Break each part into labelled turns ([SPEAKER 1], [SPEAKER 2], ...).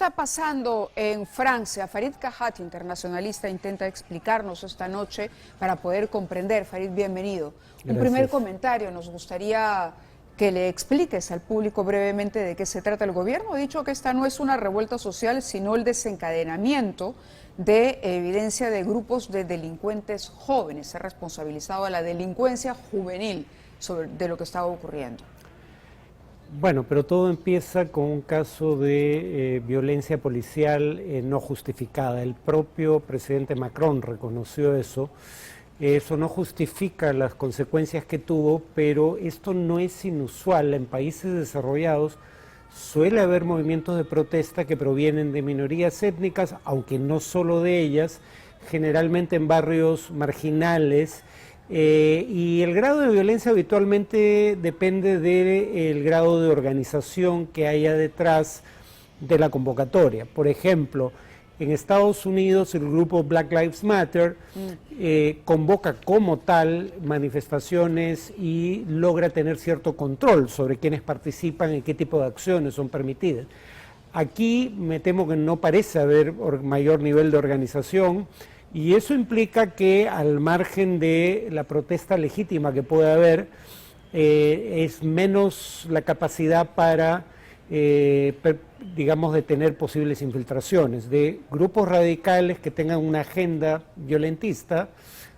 [SPEAKER 1] está pasando en Francia? Farid Kahat, internacionalista, intenta explicarnos esta noche para poder comprender. Farid, bienvenido.
[SPEAKER 2] Gracias.
[SPEAKER 1] Un primer comentario, nos gustaría que le expliques al público brevemente de qué se trata. El gobierno ha dicho que esta no es una revuelta social, sino el desencadenamiento de evidencia de grupos de delincuentes jóvenes. Se ha responsabilizado a la delincuencia juvenil de lo que estaba ocurriendo.
[SPEAKER 2] Bueno, pero todo empieza con un caso de violencia policial no justificada. El propio presidente Macron reconoció eso. Eso no justifica las consecuencias que tuvo, pero esto no es inusual. En países desarrollados suele haber movimientos de protesta que provienen de minorías étnicas, aunque no solo de ellas, generalmente en barrios marginales. Y el grado de violencia habitualmente depende del grado de organización que haya detrás de la convocatoria. Por ejemplo, en Estados Unidos el grupo Black Lives Matter convoca como tal manifestaciones y logra tener cierto control sobre quiénes participan y qué tipo de acciones son permitidas. Aquí me temo que no parece haber mayor nivel de organización. Y eso implica que al margen de la protesta legítima que puede haber, es menos la capacidad para, digamos, detener posibles infiltraciones de grupos radicales que tengan una agenda violentista,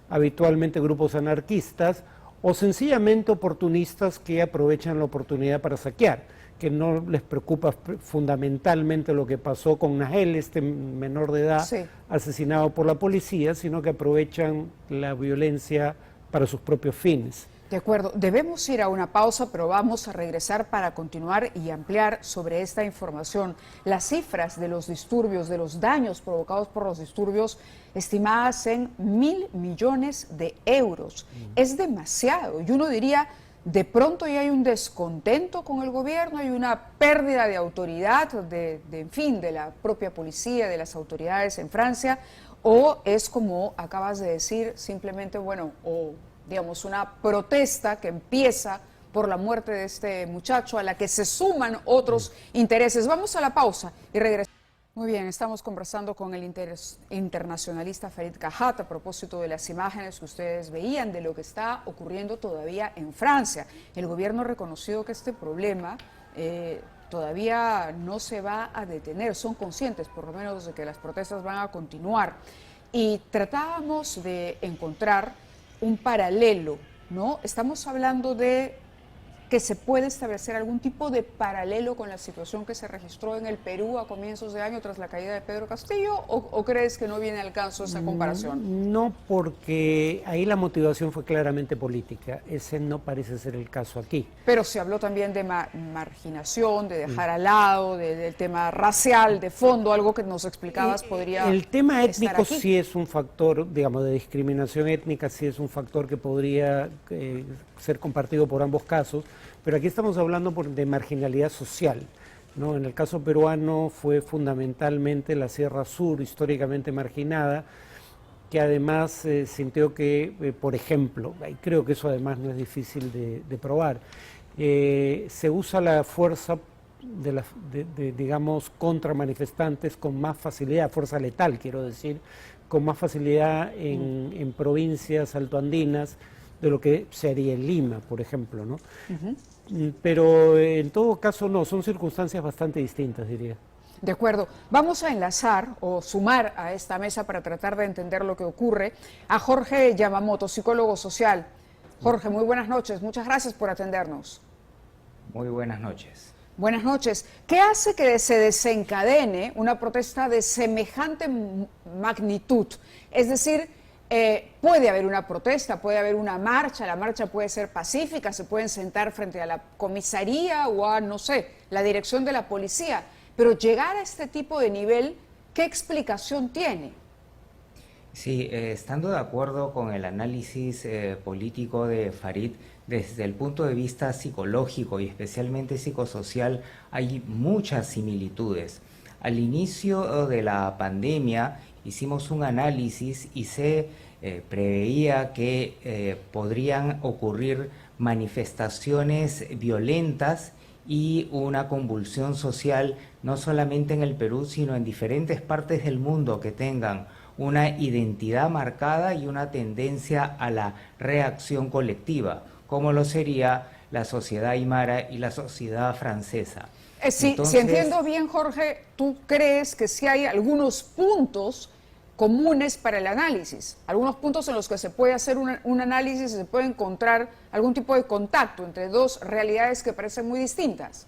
[SPEAKER 2] habitualmente grupos anarquistas, o sencillamente oportunistas que aprovechan la oportunidad para saquear, que no les preocupa fundamentalmente lo que pasó con Nahel, este menor de edad, sí, asesinado por la policía, sino que aprovechan la violencia para sus propios fines.
[SPEAKER 1] De acuerdo, debemos ir a una pausa, pero vamos a regresar para continuar y ampliar sobre esta información. Las cifras de los disturbios, de los daños provocados por los disturbios, estimadas en 1.000 millones de euros. Es demasiado, y uno diría, de pronto ya hay un descontento con el gobierno, hay una pérdida de autoridad, en fin, de la propia policía, de las autoridades en Francia, o es como acabas de decir, simplemente, bueno, o digamos una protesta que empieza por la muerte de este muchacho a la que se suman otros intereses. Vamos a la pausa y regresamos. Muy bien, estamos conversando con el internacionalista Farid Kahat a propósito de las imágenes que ustedes veían de lo que está ocurriendo todavía en Francia. El gobierno ha reconocido que este problema todavía no se va a detener, son conscientes por lo menos de que las protestas van a continuar. Y tratábamos de encontrar un paralelo, ¿no? Estamos hablando de que se puede establecer algún tipo de paralelo con la situación que se registró en el Perú a comienzos de año tras la caída de Pedro Castillo, ¿o crees que no viene al caso esa comparación?
[SPEAKER 2] No, porque ahí la motivación fue claramente política. Ese no parece ser el caso aquí.
[SPEAKER 1] Pero se habló también de marginación, de dejar al lado, del tema racial, de fondo, algo que nos explicabas podría
[SPEAKER 2] El tema étnico
[SPEAKER 1] estar aquí.
[SPEAKER 2] sí es un factor, digamos, de discriminación étnica, sí es un factor que podría ser compartido por ambos casos, pero aquí estamos hablando de marginalidad social, ¿no? En el caso peruano fue fundamentalmente la Sierra Sur, históricamente marginada, que además sintió que, por ejemplo, y creo que eso además no es difícil de probar, se usa la fuerza digamos, contra manifestantes con más facilidad, fuerza letal quiero decir, con más facilidad en provincias altoandinas de lo que se haría en Lima, por ejemplo, ¿no? Pero en todo caso no, son circunstancias bastante distintas, diría.
[SPEAKER 1] De acuerdo. Vamos a enlazar o sumar a esta mesa para tratar de entender lo que ocurre a Jorge Yamamoto, psicólogo social. Jorge, muy buenas noches. Muchas gracias por atendernos.
[SPEAKER 3] Muy buenas noches.
[SPEAKER 1] Buenas noches. ¿Qué hace que se desencadene una protesta de semejante magnitud? Es decir, puede haber una protesta, puede haber una marcha, la marcha puede ser pacífica, se pueden sentar frente a la comisaría o a, no sé, la dirección de la policía, pero llegar a este tipo de nivel, ¿qué explicación tiene?
[SPEAKER 3] Sí, estando de acuerdo con el análisis político de Farid, desde el punto de vista psicológico y especialmente psicosocial, hay muchas similitudes. Al inicio de la pandemia hicimos un análisis y se preveía que podrían ocurrir manifestaciones violentas y una convulsión social, no solamente en el Perú, sino en diferentes partes del mundo que tengan una identidad marcada y una tendencia a la reacción colectiva, como lo sería la sociedad aymara y la sociedad francesa.
[SPEAKER 1] Si
[SPEAKER 3] Entonces,
[SPEAKER 1] entiendo bien, Jorge, tú crees que sí hay algunos puntos comunes para el análisis, algunos puntos en los que se puede hacer un análisis y se puede encontrar algún tipo de contacto entre dos realidades que parecen muy distintas.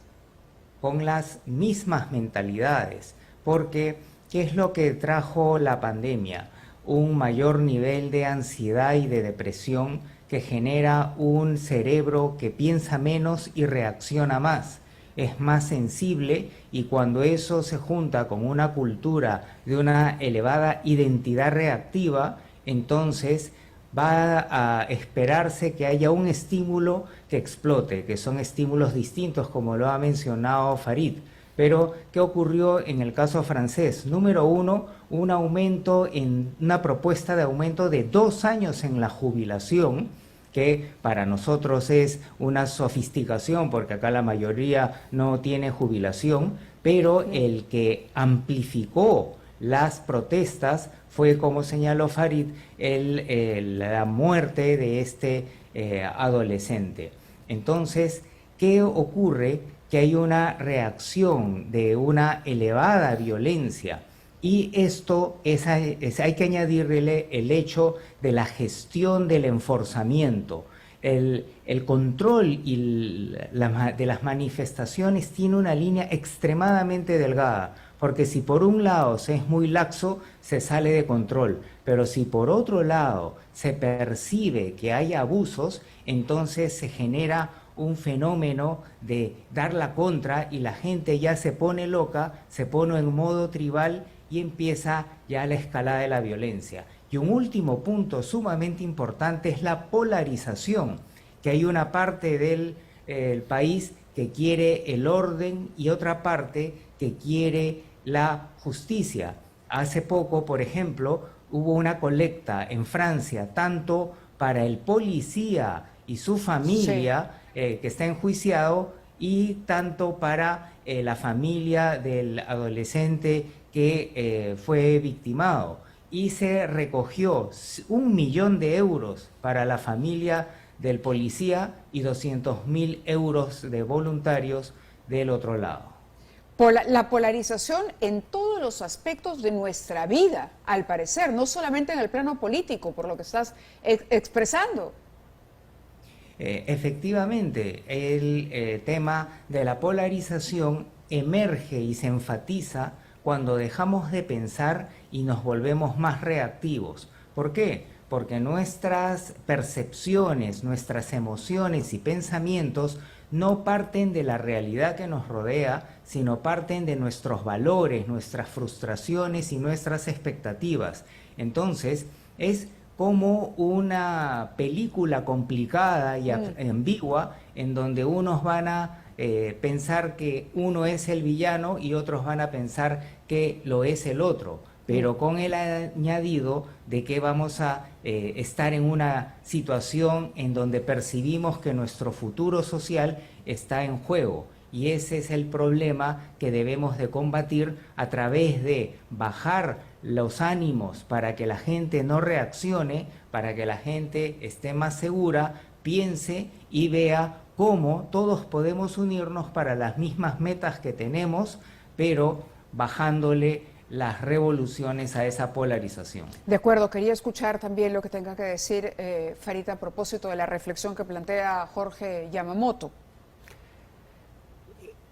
[SPEAKER 3] con las mismas mentalidades, porque ¿qué es lo que trajo la pandemia? Un mayor nivel de ansiedad y de depresión que genera un cerebro que piensa menos y reacciona más. Es más sensible, y cuando eso se junta con una cultura de una elevada identidad reactiva, entonces va a esperarse que haya un estímulo que explote, que son estímulos distintos, como lo ha mencionado Farid. Pero, ¿qué ocurrió en el caso francés? Número uno, una propuesta de aumento de 2 años en la jubilación, que para nosotros es una sofisticación, porque acá la mayoría no tiene jubilación, pero el que amplificó las protestas fue, como señaló Farid, la muerte de este adolescente. Entonces, ¿qué ocurre? Que hay una reacción de una elevada violencia, y esto hay que añadirle el hecho de la gestión del enforzamiento. El control de las manifestaciones tiene una línea extremadamente delgada, porque si por un lado se es muy laxo, se sale de control, pero si por otro lado se percibe que hay abusos, entonces se genera un fenómeno de dar la contra, y la gente ya se pone loca, se pone en modo tribal y empieza ya la escalada de la violencia. Y un último punto sumamente importante es la polarización, que hay una parte del país que quiere el orden y otra parte que quiere la justicia. Hace poco, por ejemplo, hubo una colecta en Francia, tanto para el policía y su familia, que está enjuiciado, y tanto para la familia del adolescente que fue victimado. Y se recogió 1 millón de euros para la familia del policía y 200.000 euros de voluntarios del otro lado.
[SPEAKER 1] La polarización en todos los aspectos de nuestra vida, al parecer, no solamente en el plano político, por lo que estás expresando.
[SPEAKER 3] Efectivamente, el tema de la polarización emerge y se enfatiza cuando dejamos de pensar y nos volvemos más reactivos. ¿Por qué? Porque nuestras percepciones, nuestras emociones y pensamientos no parten de la realidad que nos rodea, sino parten de nuestros valores, nuestras frustraciones y nuestras expectativas. Entonces, es como una película complicada y ambigua, en donde unos van a pensar que uno es el villano y otros van a pensar que lo es el otro, pero con el añadido de que vamos a estar en una situación en donde percibimos que nuestro futuro social está en juego. Y ese es el problema que debemos de combatir a través de bajar los ánimos para que la gente no reaccione, para que la gente esté más segura, piense y vea cómo todos podemos unirnos para las mismas metas que tenemos, pero bajándole las revoluciones a esa polarización.
[SPEAKER 1] De acuerdo, quería escuchar también lo que tenga que decir Farid a propósito de la reflexión que plantea Jorge Yamamoto.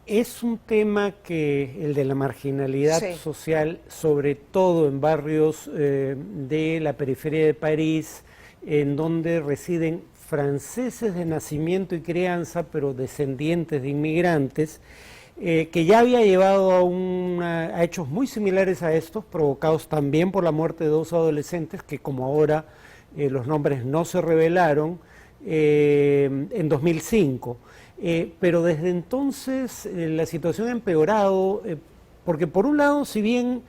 [SPEAKER 2] Es un tema que el de la marginalidad social, sobre todo en barrios de la periferia de París, en donde residen franceses de nacimiento y crianza, pero descendientes de inmigrantes, que ya había llevado a hechos muy similares a estos, provocados también por la muerte de 2 adolescentes, que como ahora los nombres no se revelaron, en 2005. Pero desde entonces la situación ha empeorado, porque por un lado, si bien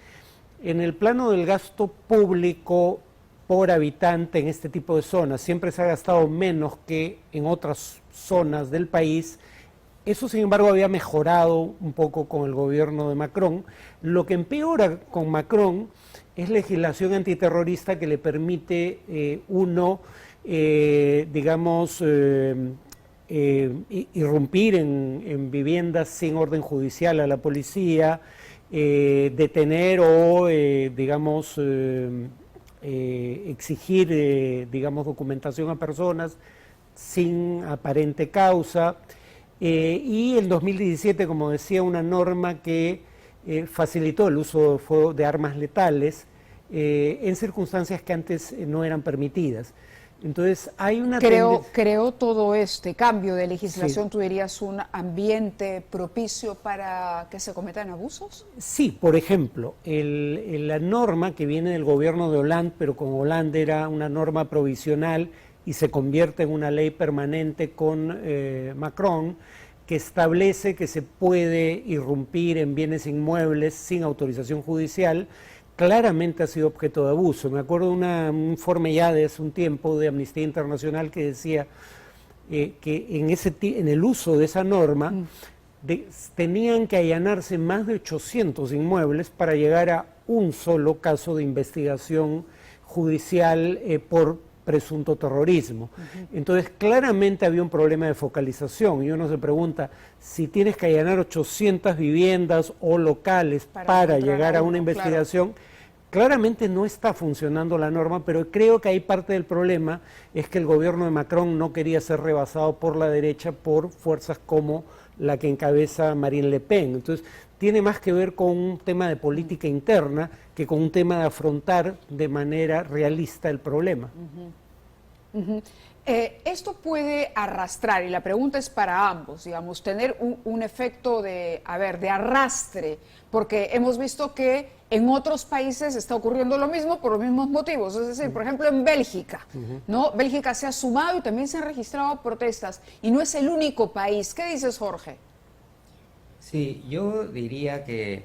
[SPEAKER 2] en el plano del gasto público por habitante en este tipo de zonas siempre se ha gastado menos que en otras zonas del país, Eso, sin embargo, había mejorado un poco con el gobierno de Macron. Lo que empeora con Macron es legislación antiterrorista que le permite irrumpir en viviendas sin orden judicial a la policía, detener o, exigir, documentación a personas sin aparente causa. Y en 2017, como decía, una norma que facilitó el uso de armas letales en circunstancias que antes no eran permitidas. Entonces hay una
[SPEAKER 1] Creo todo este cambio de legislación,
[SPEAKER 2] sí.
[SPEAKER 1] ¿Tú dirías un ambiente propicio para que se cometan abusos?
[SPEAKER 2] Sí, por ejemplo, la norma que viene del gobierno de Hollande, pero con Hollande era una norma provisional y se convierte en una ley permanente con Macron, que establece que se puede irrumpir en bienes inmuebles sin autorización judicial, claramente ha sido objeto de abuso. Me acuerdo de un informe ya de hace un tiempo de Amnistía Internacional que decía que en el uso de esa norma tenían que allanarse más de 800 inmuebles para llegar a un solo caso de investigación judicial por presunto terrorismo. Entonces, claramente había un problema de focalización y uno se pregunta si tienes que allanar 800 viviendas o locales para llegar a una investigación. Claro. Claramente no está funcionando la norma, pero creo que ahí parte del problema es que el gobierno de Macron no quería ser rebasado por la derecha por fuerzas como la que encabeza Marine Le Pen. Entonces, tiene más que ver con un tema de política interna que con un tema de afrontar de manera realista el problema.
[SPEAKER 1] Esto puede arrastrar, y la pregunta es para ambos, digamos, tener un efecto de arrastre, porque hemos visto que en otros países está ocurriendo lo mismo por los mismos motivos. Es decir, por ejemplo, en Bélgica, ¿no? Bélgica se ha sumado y también se han registrado protestas, y no es el único país. ¿Qué dices, Jorge?
[SPEAKER 3] Sí, yo diría que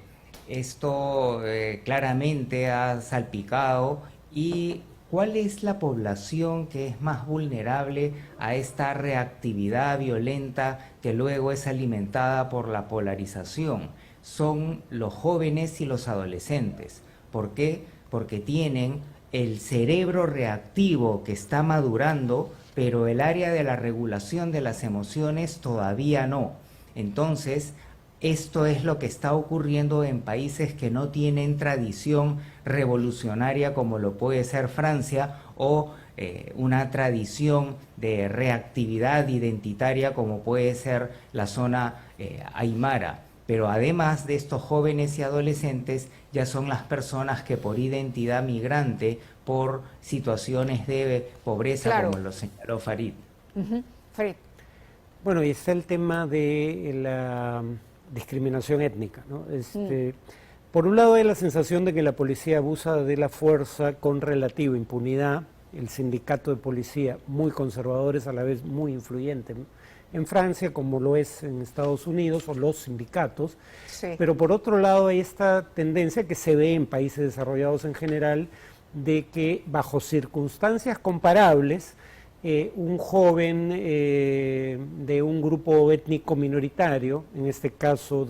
[SPEAKER 3] esto claramente ha salpicado. ¿Y cuál es la población que es más vulnerable a esta reactividad violenta que luego es alimentada por la polarización? Son los jóvenes y los adolescentes. ¿Por qué? Porque tienen el cerebro reactivo que está madurando, pero el área de la regulación de las emociones todavía no. Entonces, esto es lo que está ocurriendo en países que no tienen tradición revolucionaria como lo puede ser Francia o una tradición de reactividad identitaria como puede ser la zona aymara. Pero además de estos jóvenes y adolescentes, ya son las personas que por identidad migrante, por situaciones de pobreza, claro, como lo señaló Farid.
[SPEAKER 1] Farid.
[SPEAKER 2] Bueno, y está el tema de la discriminación étnica, ¿no? Por un lado hay la sensación de que la policía abusa de la fuerza con relativa impunidad, el sindicato de policía muy conservador es a la vez muy influyente en Francia, como lo es en Estados Unidos, o los sindicatos,
[SPEAKER 1] sí.
[SPEAKER 2] Pero por otro lado hay esta tendencia que se ve en países desarrollados en general, de que bajo circunstancias comparables, un joven de un grupo étnico minoritario, en este caso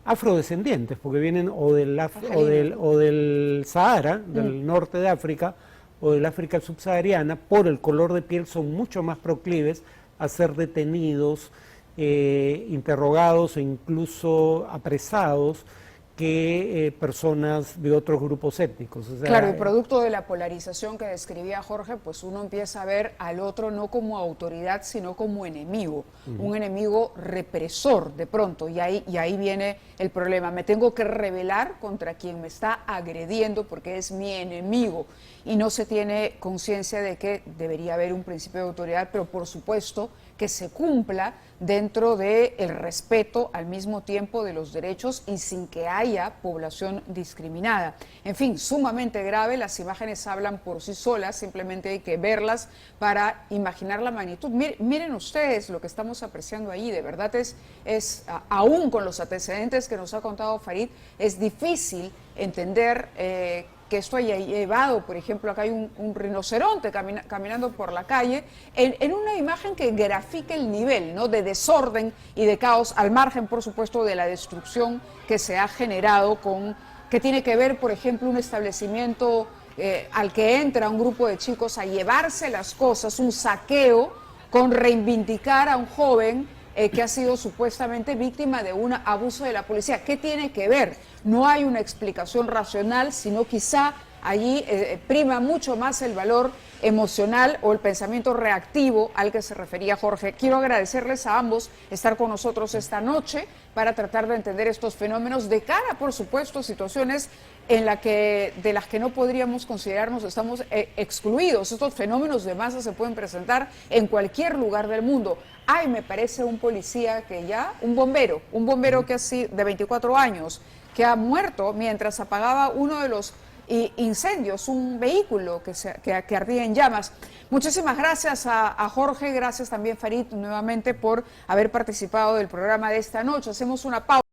[SPEAKER 2] afrodescendientes, porque vienen o del Sahara, del norte de África, o del África subsahariana, por el color de piel son mucho más proclives a ser detenidos, interrogados e incluso apresados que personas de otros grupos étnicos. O sea,
[SPEAKER 1] claro, y producto de la polarización que describía Jorge, pues uno empieza a ver al otro no como autoridad, sino como enemigo, un enemigo represor de pronto, y ahí viene el problema. Me tengo que rebelar contra quien me está agrediendo porque es mi enemigo, y no se tiene conciencia de que debería haber un principio de autoridad, pero por supuesto que se cumpla dentro del respeto al mismo tiempo de los derechos y sin que haya población discriminada. En fin, sumamente grave, las imágenes hablan por sí solas, simplemente hay que verlas para imaginar la magnitud. Miren ustedes lo que estamos apreciando ahí, de verdad es aún con los antecedentes que nos ha contado Farid, es difícil entender que esto haya llevado, por ejemplo, acá hay un rinoceronte caminando por la calle, en una imagen que grafique el nivel, ¿no?, de desorden y de caos, al margen, por supuesto, de la destrucción que se ha generado que tiene que ver, por ejemplo, un establecimiento al que entra un grupo de chicos a llevarse las cosas, un saqueo, con reivindicar a un joven que ha sido supuestamente víctima de un abuso de la policía. ¿Qué tiene que ver? No hay una explicación racional, sino quizá allí prima mucho más el valor emocional o el pensamiento reactivo al que se refería Jorge. Quiero agradecerles a ambos estar con nosotros esta noche para tratar de entender estos fenómenos de cara, por supuesto, situaciones de las que no podríamos considerarnos estamos excluidos. Estos fenómenos de masa se pueden presentar en cualquier lugar del mundo. Ay, me parece un policía un bombero que así de 24 años, que ha muerto mientras apagaba uno de los incendios, un vehículo que ardía en llamas. Muchísimas gracias a Jorge, gracias también Farid nuevamente por haber participado del programa de esta noche. Hacemos una pausa.